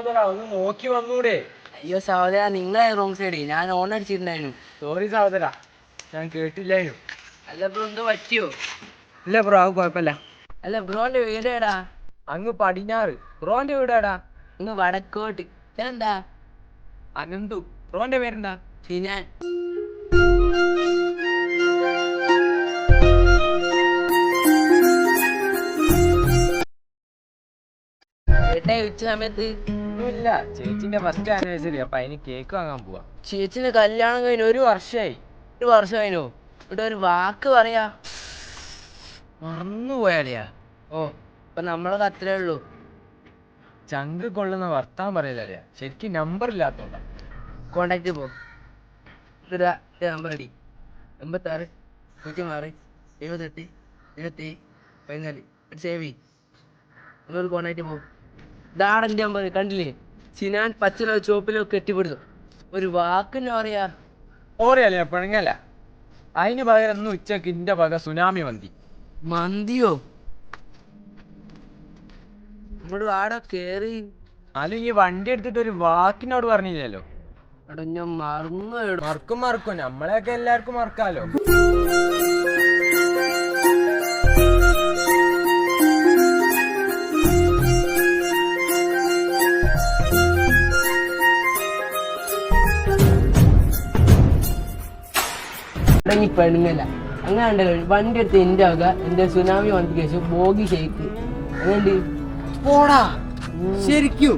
സഹോദര ഒന്ന് നോക്കി വന്നൂടെ? അയ്യോ സഹോദര, നിങ്ങളെ റോങ് സൈഡ്. ഞാൻ ഓൺ അടിച്ചിട്ടുണ്ടായിരുന്നു. സോറി സഹോദര, ഞാൻ കേട്ടില്ലായിരുന്നു. അല്ല ബ്രോ, എന്തോ പറ്റിയോ? ഇല്ല ബ്രോ, അത് കുഴപ്പമില്ല. അല്ല ബ്രോന്റെ വീടേടാ? അങ്ങ് പടിഞ്ഞാറ്. ബ്രോന്റെ വീടാടാ? അങ്ങ് വടക്കോട്ട്. എന്താ? അനന്തു. ബ്രോന്റെ പേരെന്താ? ഞാൻ ഉച്ച സമയത്ത് ഒന്നുമില്ല, ചേച്ചിന്റെ ഫസ്റ്റ് ആനിവേഴ്സറി, അപ്പൊ അതിന് കേക്ക് വാങ്ങാൻ പോവാ. ചേച്ചിന്റെ കല്യാണം കഴിഞ്ഞു 1 വർഷമായി. 1 വർഷം കഴിഞ്ഞു. ഇവിടെ ഒരു വാക്ക് പറയാ മറന്നുപോയാലെയാ? ഓ, ഇപ്പൊ നമ്മളൊക്കെ അത്രേ ഉള്ളൂ. ചങ്ക് കൊള്ളുന്ന വർത്താൻ പറയില്ല, ശരിക്കും നമ്പർ ഇല്ലാത്തോണ്ടാ. കോണ്ടാക്ട് പോ. നമ്പർ അടി 86 06 78 77 14. സേവ് ചെയ്യും. കോണ്ടാക്ട് പോ. ഇതാണെന്റെ നമ്പർ, കണ്ടില്ലേ? സിനാൻ പച്ചിലോ ചുവപ്പിലോ കെട്ടിപ്പിടുന്നു. ഒരു വാക്കിന് പറയാ ഓറിയല്ലേ പിഴങ്ങല. അതിന് പകരം ഇന്ന് ഉച്ചക്ക് ഇന്റെ പക സുനാമി മന്തി. മന്തിയോ? നമ്മള് ആടെ കേറി. അല്ല, ഈ വണ്ടി എടുത്തിട്ട് ഒരു വാക്കിനോട് പറഞ്ഞില്ലല്ലോ. എടാ ഞാൻ മറന്നു. മറക്കും നമ്മളെയൊക്കെ എല്ലാവർക്കും മറക്കാലോ. പെണ്ണുങ്ങല്ല അങ്ങനെ ഉണ്ടല്ലോ. വണ്ടി എടുത്ത് എന്റെ വക എന്റെ സുനാമി വന്നതിന് ശേഷം ബോഗി ഷെയ്ക്ക് അങ്ങനെ പോടാ ശരിക്കും.